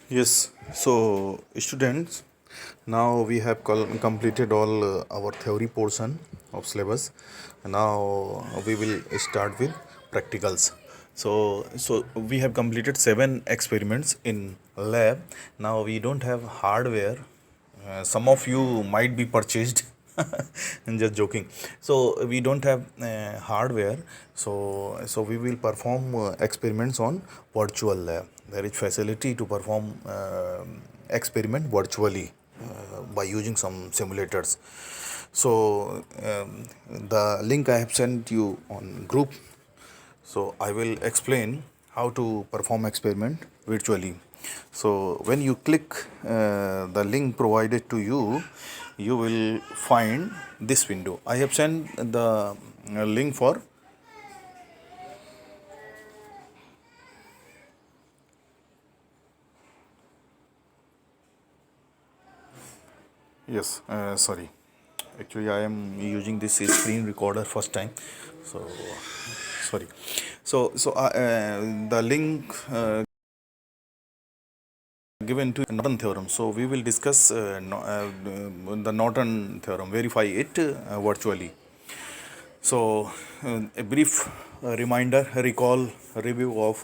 Yes, so students, now we have completed all our theory portion of syllabus. Now we will start with practicals. So we have completed 7 experiments in lab. Now we don't have hardware. Some of you might be purchased. I'm just joking. So we don't have hardware. So we will perform experiments on virtual lab. There is facility to perform experiment virtually by using some simulators. So the link I have sent you on group. So I will explain how to perform experiment virtually. So when you click the link provided to you, you will find this window. I have sent the link for. Yes, sorry. Actually, I am using this screen recorder first time. So sorry. So the link given to Norton theorem. So we will discuss the Norton theorem, verify it virtually. So a brief recall, review of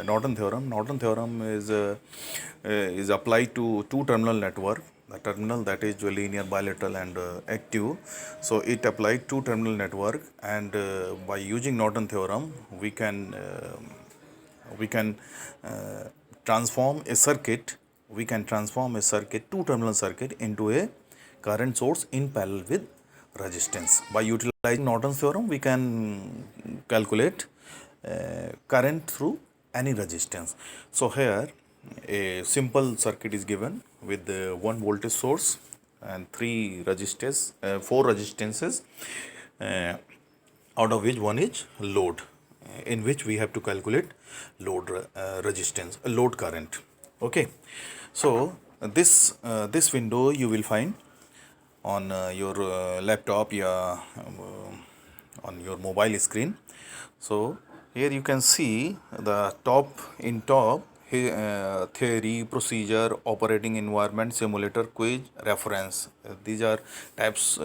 Norton theorem. Norton theorem is applied to two-terminal network. The terminal that is linear, bilateral, and active. So it applied two-terminal network, and by using Norton theorem, we can transform a circuit. We can transform a circuit, two-terminal circuit, into a current source in parallel with resistance. By utilizing Norton's theorem, we can calculate current through any resistance. So here a simple circuit is given with one voltage source and four resistances, uh, out of which one is load, in which we have to calculate load resistance, load current. Okay, so this window you will find on your laptop, yeah, on your mobile screen. So here you can see the top theory, procedure, operating environment, simulator, quiz, reference. These are tabs.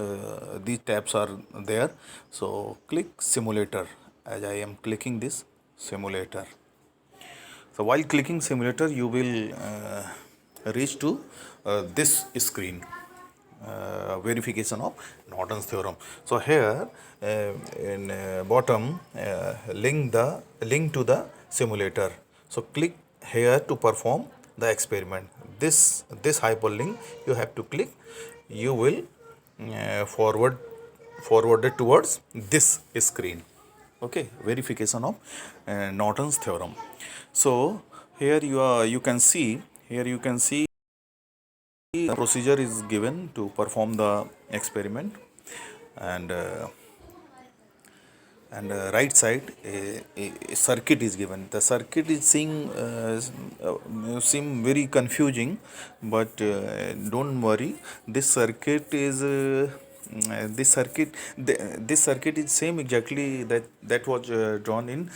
These tabs are there. So click simulator. As I am clicking this simulator. So while clicking simulator, you will reach to this screen. Verification of Norton's theorem. So here in bottom, link to the simulator. So click here to perform the experiment. This hyperlink you have to click. You will forwarded towards this screen. Okay, verification of Norton's theorem. So here you can see the procedure is given to perform the experiment, and right side a circuit is given. The circuit is seem very confusing, but don't worry. This circuit is same exactly that was drawn in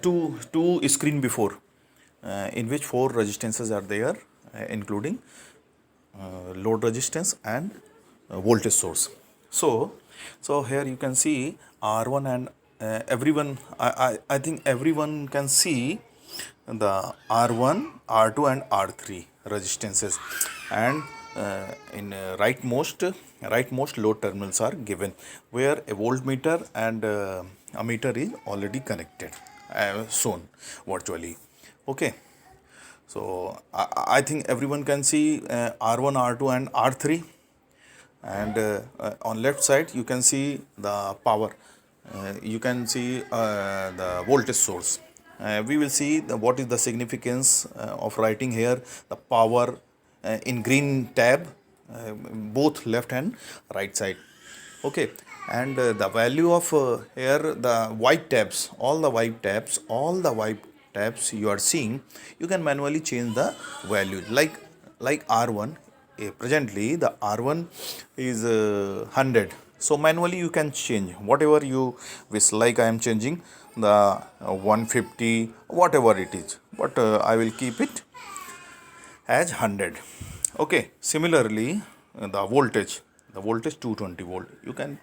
two screen before, in which four resistances are there, including load resistance and voltage source. So here you can see R1 and everyone. I think everyone can see the R1, R2, and R3 resistances, and in rightmost load terminals are given, where a voltmeter and ammeter is already connected, shown virtually. Okay. So I think everyone can see R1, R2, and R3, and on left side you can see the power. You can see the voltage source. We will see what is the significance of writing here the power in green tab, both left and right side. Okay, and the value of here the white tabs, all the white tabs you are seeing, you can manually change the values, like R1. Presently the R1 is 100, so manually you can change whatever you wish. Like I am changing the 150, whatever it is, but I will keep it as 100. Okay, similarly, the voltage 220 volt, you can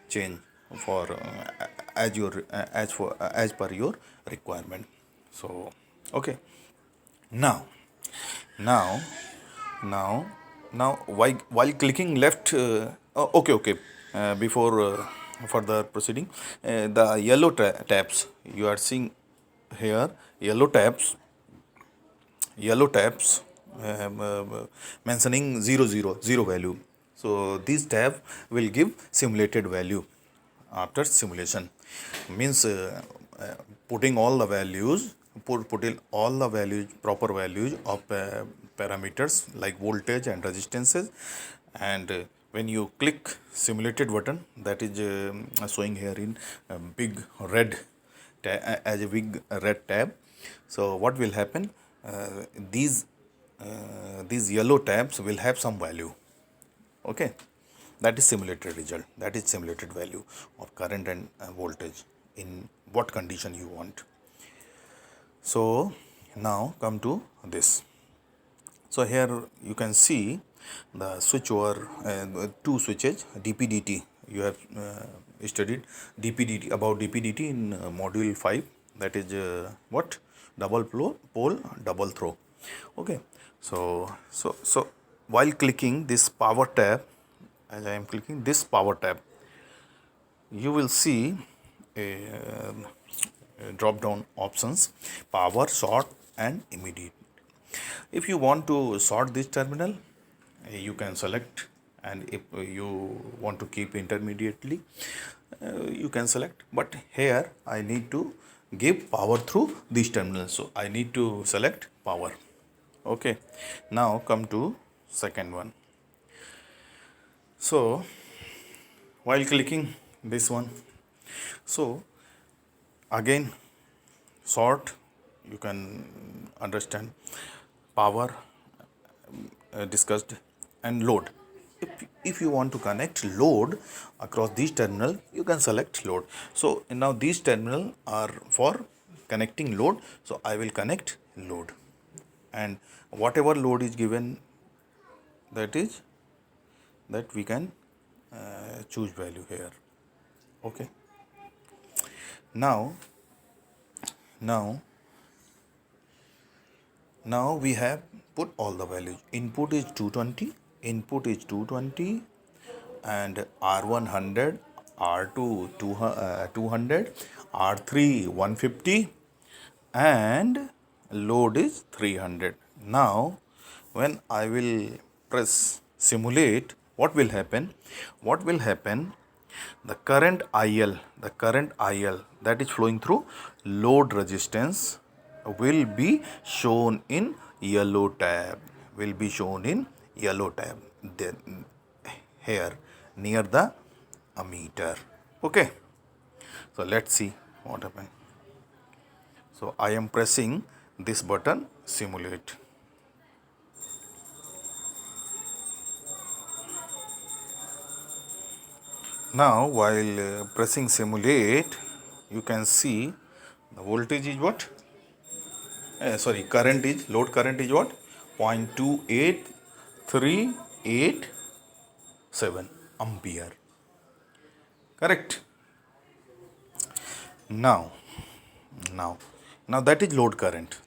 change for as per your requirement. So okay, now now now now while clicking left, okay, before further proceeding, the yellow tabs you are seeing here, yellow tabs mentioning 0 value. So this tab will give simulated value after simulation, means putting all the values, putting all the values, proper values of parameters like voltage and resistances, and when you click simulated button, that is showing here in big red as a big red tab. So what will happen, uh, these these yellow tabs will have some value. Okay, that is simulated result, that is simulated value of current and voltage in what condition you want. So now come to this. So here you can see the switch over two switches, DPDT. You have studied DPDT, about DPDT in module 5, that is what, double pole double throw. Okay, so while clicking this power tab, as I am clicking this power tab, you will see a drop down options: power, short and immediate. If you want to sort this terminal, you can select, and if you want to keep intermediately, you can select, but here I need to give power through this terminal, so I need to select power. Okay, now come to second one. So while clicking this one, so again sort, you can understand, power discussed, and load. If you want to connect load across these terminal, you can select load. So now these terminal are for connecting load, so I will connect load, and whatever load is given, that is that we can choose value here. Okay, now now now we have put all the values. Input is 220, and R1 100, R2 200, R3 150, and load is 300. Now when I will press simulate, what will happen? The current IL, that is flowing through load resistance will be shown in yellow tab, then here near the ammeter. Okay, so let's see what happened. So I am pressing this button, simulate. Now while pressing simulate, you can see the voltage is what, current is, load current is what, 0.28387 ampere. Correct. Now that is load current,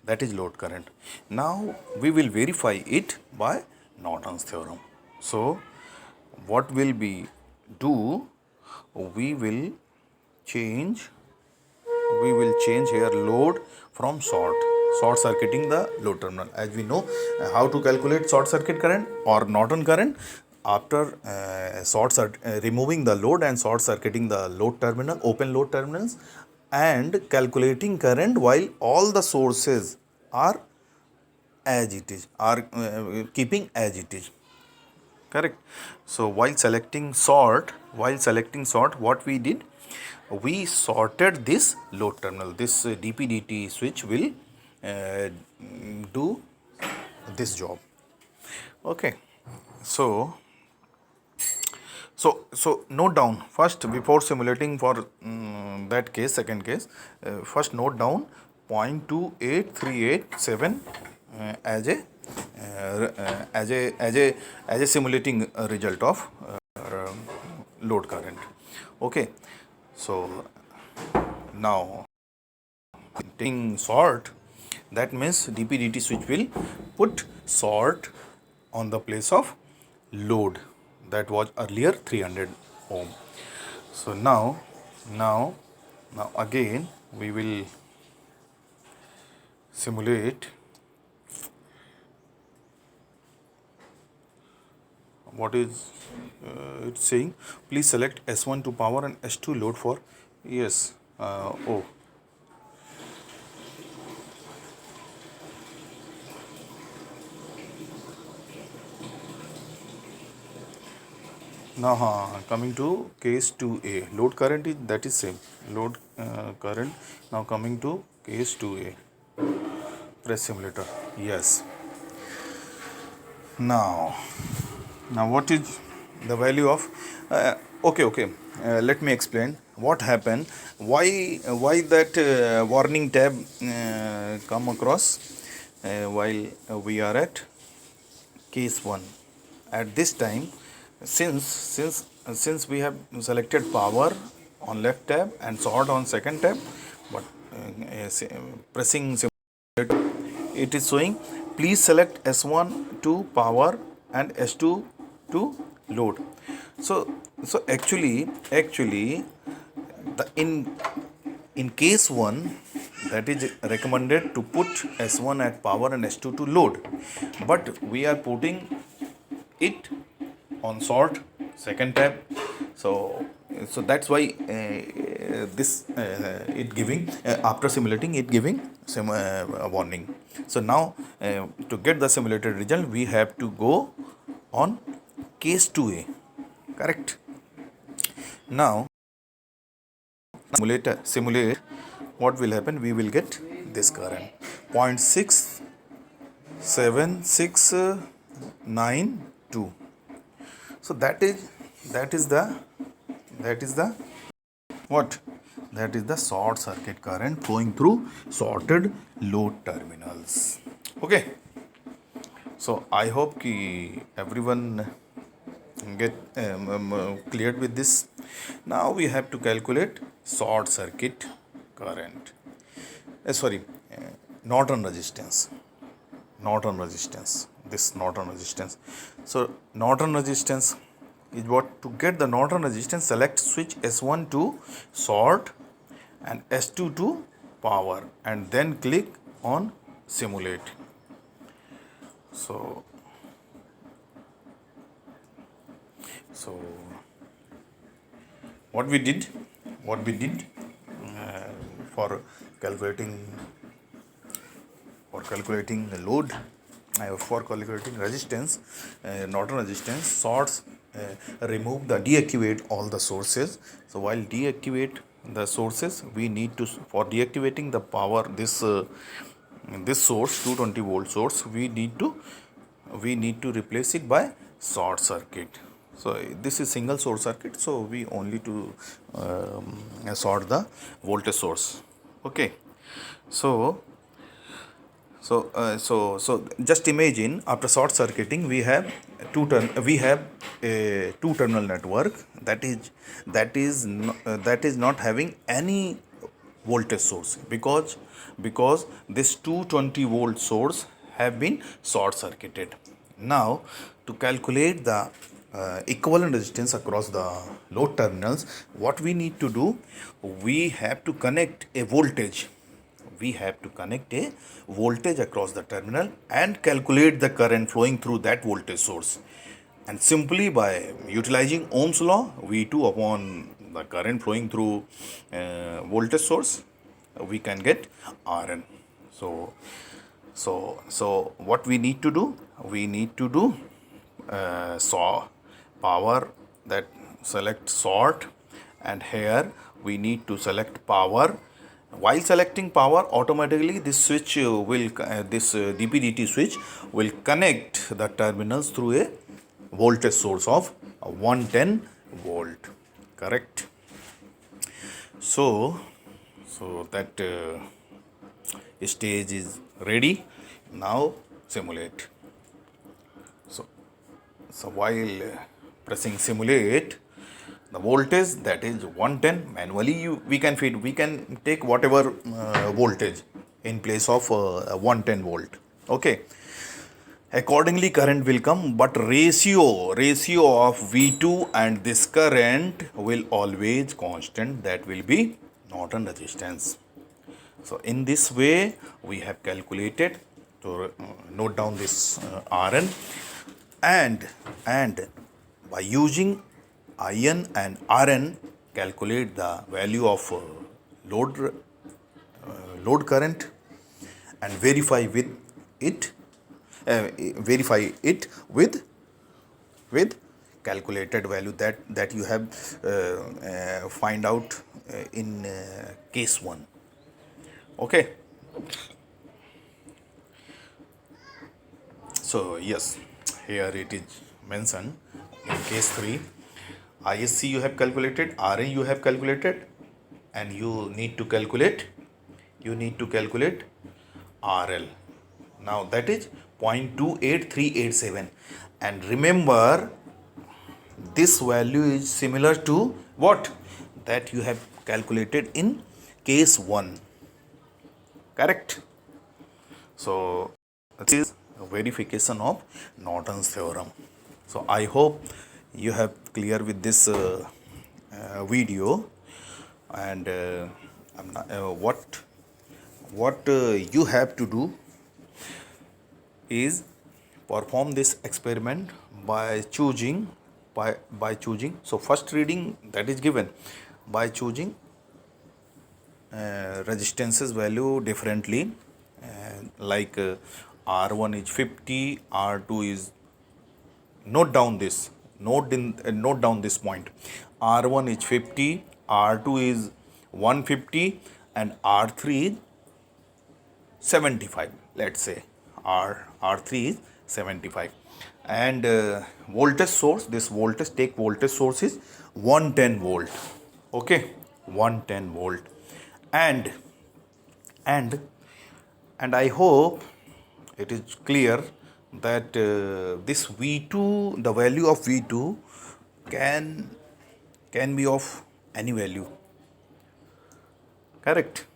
now we will verify it by Norton's theorem. So what will we do, we will change here load from short circuiting the load terminal. As we know how to calculate short circuit current or Norton current, after removing the load and short circuiting the load terminal, open load terminals, and calculating current while all the sources are as it is, keeping as it is. Correct. So while selecting sort, what we did, we sorted this load terminal. This DPDT switch will do this job. Okay, so So note down first before simulating for that case, second case. First note down 0.28387 as a as a simulating result of load current. Okay, so now taking sort, that means DP/dt switch will put sort on the place of load that was earlier 300 ohm. So now again we will simulate what is it's saying. Please select S1 to power and S2 load for, yes, oh, now coming to case 2a, load current is, that is same, load current. Now coming to case 2a, press simulator, yes. Now what is the value of okay, let me explain what happened, why that warning tab come across while we are at case 1. At this time, since we have selected power on left tab and sort on second tab, but pressing simulator, it is showing please select S1 to power and S2 to load. So actually the in case 1, that is recommended to put S1 at power and S2 to load, but we are putting it on sort second tab. So that's why this it giving after simulating it giving some warning. So now to get the simulated result we have to go on case 2a, correct. Now simulate what will happen, we will get this current 0.67692. so that is the what, that is the short circuit current flowing through sorted load terminals. Okay, so I hope ki everyone get cleared with this. Now we have to calculate short circuit current, Norton resistance, this Norton resistance. So Norton resistance is what, to get the Norton resistance select switch S1 to sort and S2 to power and then click on simulate. So what we did for calculating the load, for calculating resistance, Norton resistance, sorts, remove the deactivate all the sources. So while deactivate the sources, we need to, for deactivating the power, this source 220 volt source, we need to replace it by short circuit. So this is single source circuit, so we only to sort the voltage source. Okay, so just imagine after short circuiting we have a two terminal network that is not having any voltage source, because this 220 volt source have been short circuited. Now to calculate the equivalent resistance across the load terminals, what we need to do, we have to connect a voltage across the terminal and calculate the current flowing through that voltage source, and simply by utilizing Ohm's law, V2 upon the current flowing through voltage source, we can get Rn. So what we need to do, power, that select sort, and here we need to select power. While selecting power, automatically this switch will DP/dt switch will connect the terminals through a voltage source of 110 volt. Correct. So that stage is ready. Now simulate. So while pressing simulate, the voltage, that is 110, manually we can feed, we can take whatever voltage in place of 110 volt. Okay. Accordingly current will come, but ratio of V2 and this current will always constant, that will be Norton resistance. So in this way we have calculated, to note down this Rn, and by using IN and Rn calculate the value of load current and verify it with calculated value that you have find out in case 1. Okay. So yes, here it is mentioned in case 3, ISC you have calculated, RA you have calculated, and you need to calculate RL. Now that is 0.28387, and remember this value is similar to what that you have calculated in case 1. Correct. So this is a verification of Norton's theorem. So I hope you have clear with this video, and what you have to do is perform this experiment by choosing so first reading that is given by choosing resistances value differently, like R1 is 50, R2 is, note down this point, R1 is 50, R2 is 150, and R3 is 75. Let's say R3 is 75, and voltage source, this voltage source is 110 volt. Okay, 110 volt, and I hope it is clear that this V2, the value of V2 can be of any value. Correct.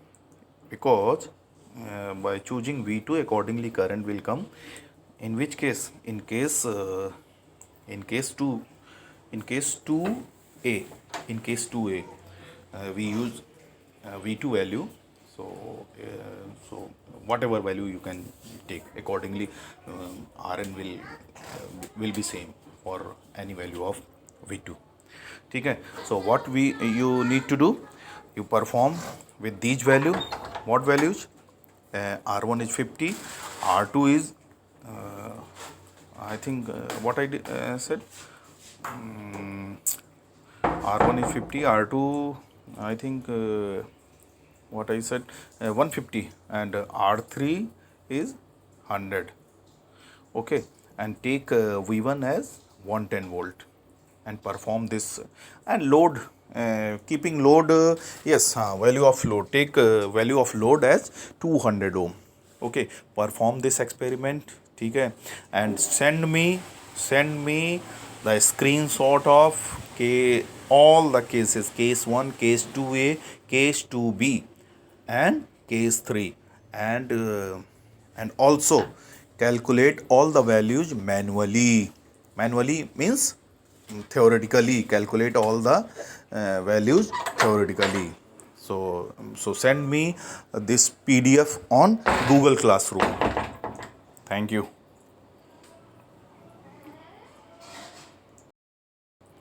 Because by choosing V2, accordingly current will come. In which case, in case 2a, we use V2 value. So whatever value you can take, accordingly Rn will be same for any value of V2. Okay. So what you need to do, you perform with these value. What values? R1 is 50, R2 is I think what I said, R1 is 50, R2 I think what I said 150, and R3 is 100. Okay, and take V1 as 110 volt and perform this, and load, keeping load, value of load, take value of load as 200 ohm. Okay, perform this experiment. Okay, and send me the screenshot of all the cases, case 1, case 2a, case 2b, and case 3, and also calculate all the values manually. Manually means theoretically calculate all the values theoretically. So send me this PDF on Google Classroom. Thank you.